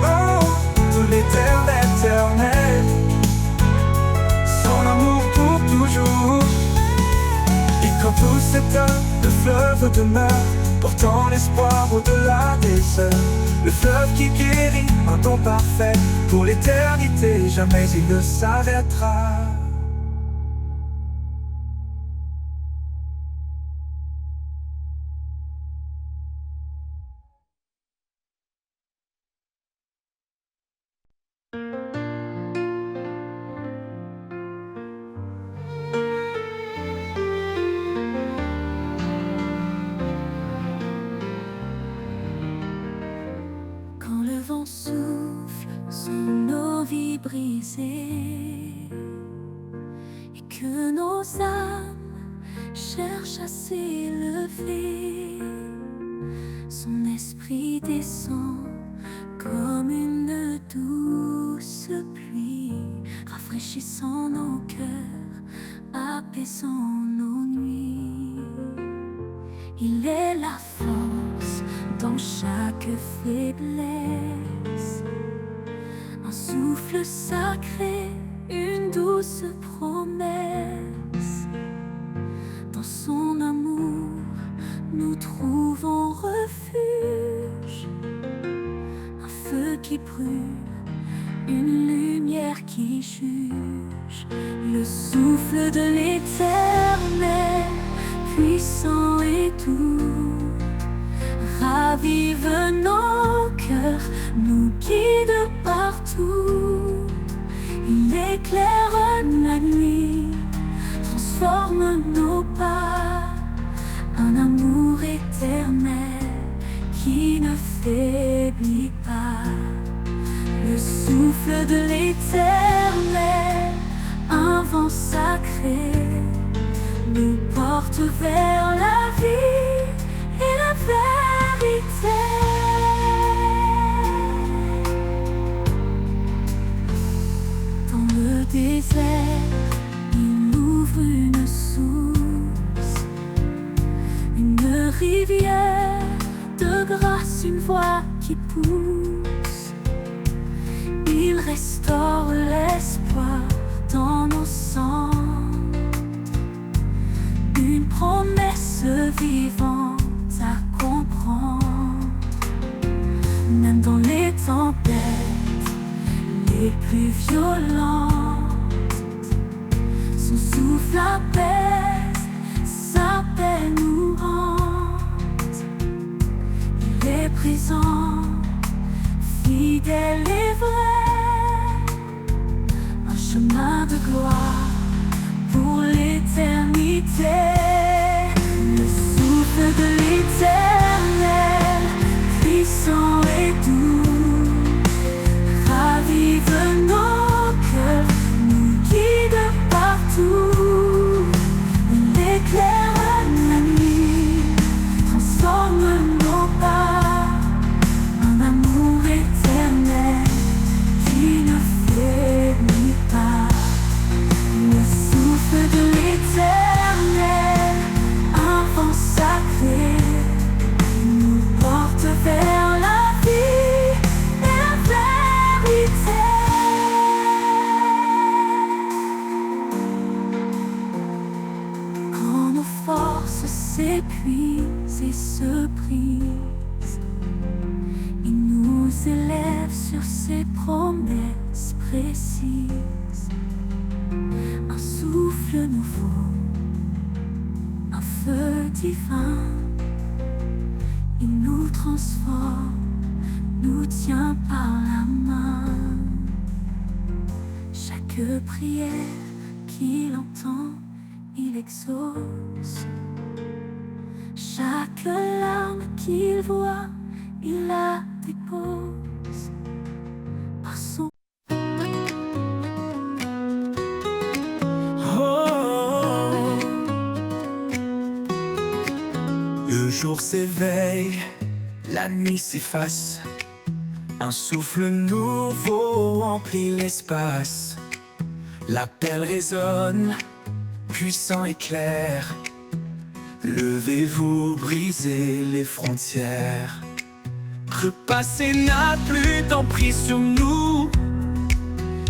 Speaker 1: Oh, de l'éternel, éternel, son amour pour toujours. Et quand tout s'éteint, le fleuve demeure, portant l'espoir au-delà des heures. Le fleuve qui guérit, un don parfait pour l'éternité, jamais il ne s'arrêtera.
Speaker 2: Quand le vent souffle sur nos vies brisées et que nos âmes cherchent à s'élever, son esprit descend comme une douce pluie, rafraîchissant nos cœurs, apaisant nos nuits. Il est la force dans chaque faiblesse, un souffle sacré, une douce promesse. Dans son amour, nous trouvons refuge, un feu qui brûle, une lumière qui juge. Le souffle de l'éternel, puissant et doux, ravive nos cœurs, nous guide partout. Il éclaire la nuit, transforme nos pas, un amour éternel qui ne faiblit pas. Le souffle de l'éternel, un vent sacré, nous porte vers la vie et la vérité. Dans le désert, il ouvre une source, une rivière de grâce, une voix qui pousse. Il restaure l'espoir dans nos cendres, une promesse vivante à comprendre. Même dans les tempêtes les plus violentes, son souffle apaise, sa paix nous hante. Il est présent, fidèle et vrai, un chemin de gloire pour l'éternité. Le souffle de l'éternel, puissant et doux, ravive nos cœurs, nous guide partout. Il éclaire la nuit, transforme nos pas, un amour éternel qui ne faiblit pas. Le souffle de l'éternel, surprise. Il nous élève sur ses promesses précises. Un souffle nouveau, un feu divin. Il nous transforme, nous tient par la main. Chaque prière qu'il entend, il exauce. Chaque larme qu'il voit, il la dépose. Par son
Speaker 1: Le jour s'éveille, la nuit s'efface. Un souffle nouveau remplit l'espace. L'appel résonne, puissant et clair. Levez-vous, brisez les frontières. Le passé n'a plus d'emprise sur nous.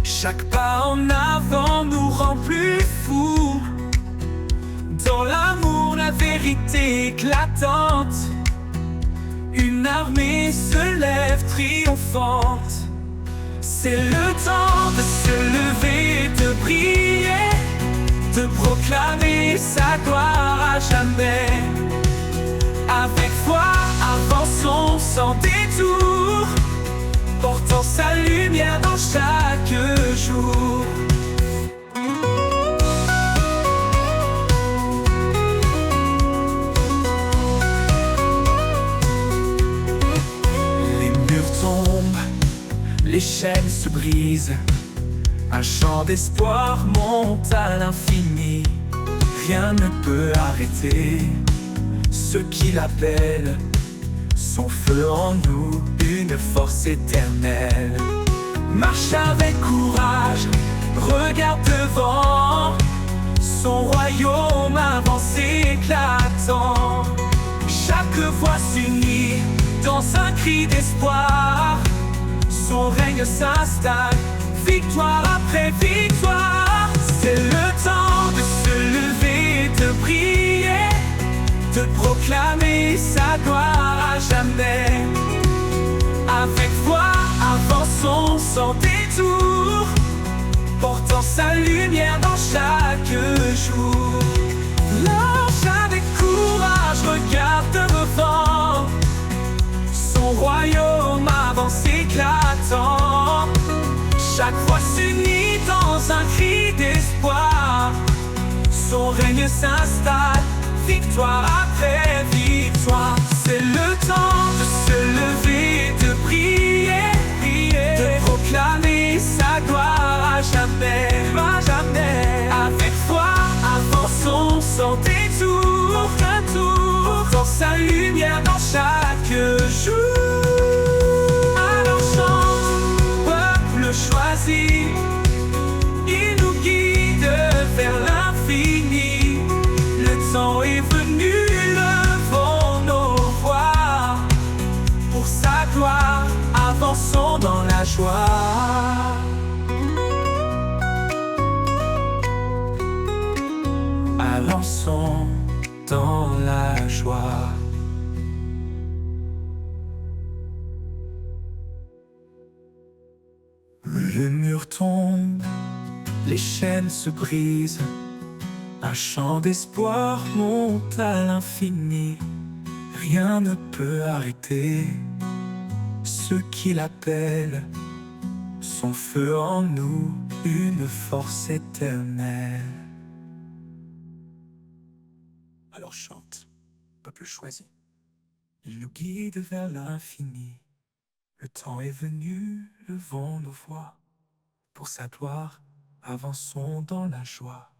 Speaker 1: Chaque pas en avant nous rend plus fous. Dans l'amour, la vérité éclatante. Une armée se lève triomphante. C'est le temps de se lever, de briller, de proclamer sa gloire à jamais. Avec foi, avançons sans détour, portant sa lumière dans chaque jour. Les chaînes se brisent, un chant d'espoir monte à l'infini. Rien ne peut arrêter ceux qui l'appellent. Son feu en nous, une force éternelle. Marche avec courage, regarde devant. Son royaume avance éclatant. Chaque voix s'unit dans un cri d'espoir. Son règne s'installe, victoire après victoire. C'est le temps de se lever, de prier, de proclamer sa gloire à jamais. Avec foi, avançons sans détour, portant sa lumière dans chaque jour. Marche avec courage, regarde devant. Son royaume avance éclatant. Chaque voix s'unit dans un cri d'espoir. Son règne s'installe, victoire après victoire. C'est le temps de se lever, de prier, de proclamer sa gloire à jamais, à jamais. Avec foi, avançons sans détour, portant sa lumière dans chaque jour. Alors chante, peuple choisi, il nous guide vers l'infini. Le temps est venu, levons nos voix. Pour sa gloire, avançons dans la joie. Avançons dans la joie. Le mur tombe, les chaînes se brisent. Un chant d'espoir monte à l'infini. Rien ne peut arrêter ceux qui l'appellent. Son feu en nous, une force éternelle. Alors chante, peuple choisi, il nous guide vers l'infini. Le temps est venu, levons nos voix. Pour sa gloire, avançons dans la joie.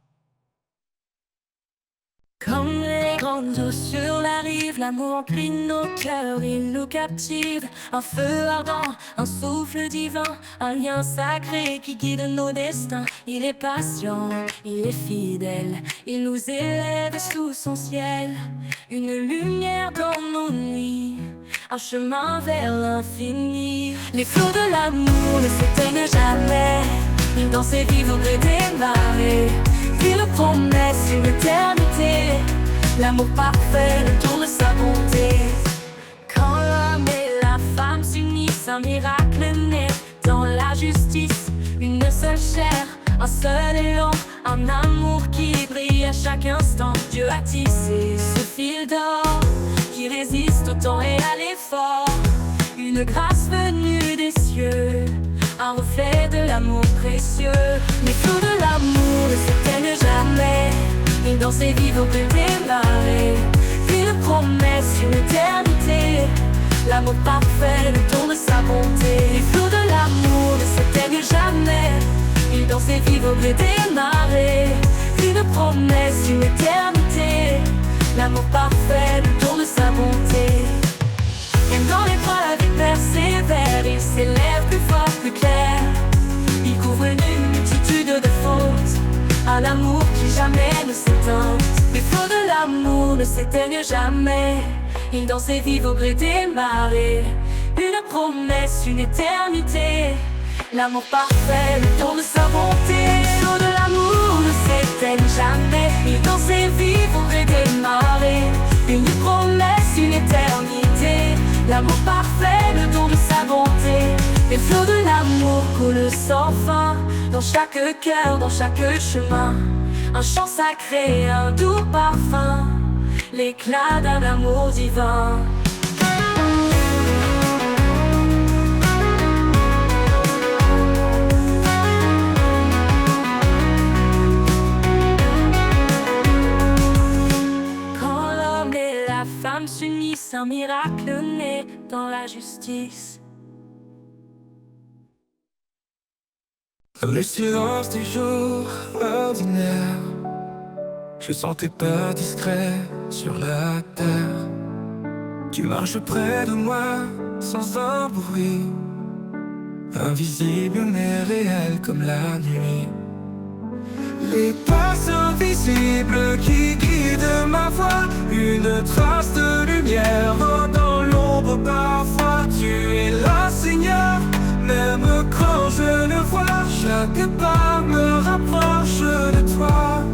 Speaker 2: Comme les grandes eaux sur la rive, l'amour emplit nos cœurs, il nous captive. Un feu ardent, un souffle divin, un lien sacré qui guide nos destins. Il est patient, il est fidèle, il nous élève sous son ciel. Une lumière dans nos nuits, un chemin vers l'infini. Les flots de l'amour ne s'éteignent jamais, dans ses vies au gré des marées. Ville promesse, une éternité, l'amour parfait, le tour de sa bonté. un miracle né dans la justice. Une seule chair, un seul élan, un amour qui brille à chaque instant. Dieu a tissé ce fil d'or qui résiste au temps et à l'effort. Une grâce venue des cieux, un reflet de l'amour précieux. Les flots de l'amour ne s'éteignent jamais, et dans ses vives au gré des marées. Une promesse, une éternité, l'amour parfait, le don de sa bonté. Les flots de l'amour ne s'éteignent jamais, et dans ses vives au gré des marées. Une promesse, une éternité, l'amour parfait, le don de sa bonté. Et dans les bras la vie persévère, il s'élève plus fort, plus clair. Il couvre une multitude de fautes, un amour qui jamais ne s'éteint. Les flots de l'amour ne s'éteignent jamais, il danse et vive au gré des marées. Une promesse, une éternité, l'amour parfait, le don de sa bonté. Les flots de l'amour ne s'éteignent jamais, il danse et vive au gré des marées. Une promesse, une éternité, l'amour parfait, le don de sa bonté. Les flots de l'amour coulent sans fin, dans chaque cœur, dans chaque chemin. Un chant sacré, un doux parfum, l'éclat d'un amour divin. Quand l'homme et la femme s'unissent, un miracle naît dans la justice.
Speaker 1: Le silence des jours ordinaires, je sens tes pas discrets sur la terre. Tu marches près de moi sans un bruit, invisible mais réel comme la nuit. Les pas invisibles qui guident ma voix, une trace de lumière dans l'ombre parfois. Tu es là, Seigneur, même quand je ne vois. Chaque pas me rapproche de toi.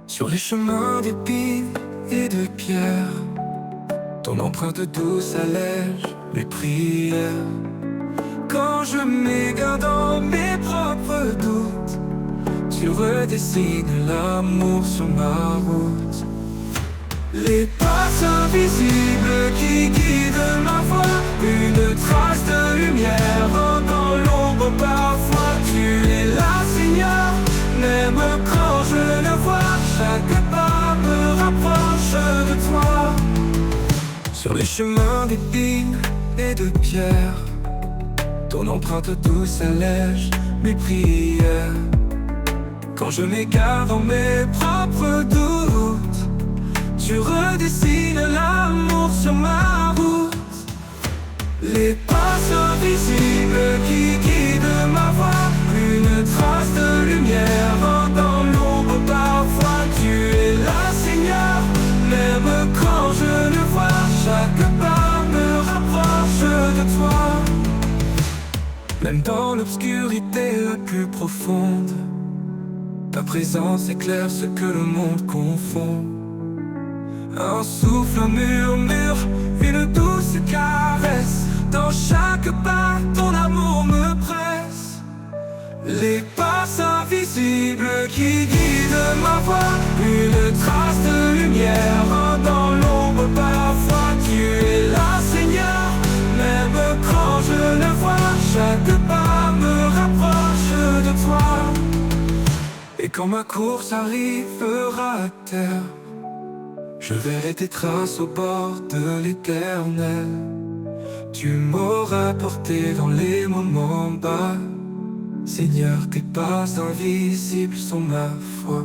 Speaker 1: Sur les chemins d'épines et de pierres, ton empreinte douce allège mes prières. Quand je m'égare dans mes propres doutes, tu redessines l'amour sur ma route. Les pas invisibles qui guident ma voix, une trace de lumière dans l'ombre parfois. Tu es là, Seigneur, même quand je ne vois. Chaque pas me rapproche de toi. Sur les chemins d'épines et de pierres, ton empreinte douce allège mes prières. Quand je m'égare dans mes propres doutes, tu redessines l'amour sur ma route. Les pas invisibles qui guident ma voix, une trace de lumière dans l'ombre parfois. Tu es là, Seigneur, même quand je ne vois. Chaque pas me rapproche de toi. Même dans l'obscurité la plus profonde, ta présence éclaire ce que le monde confond. Un souffle, un murmure, une douce caresse. Dans chaque pas, ton amour me presse. Les pas invisibles qui guident ma voix, une trace de lumière dans l'ombre parfois. Tu es là, Seigneur, même quand je ne vois. Chaque pas me rapproche de toi. Et quand ma course arrivera à terre, je verrai tes traces au bord de l'éternel. Tu m'auras porté dans les moments bas. Seigneur, tes pas invisibles sont ma foi.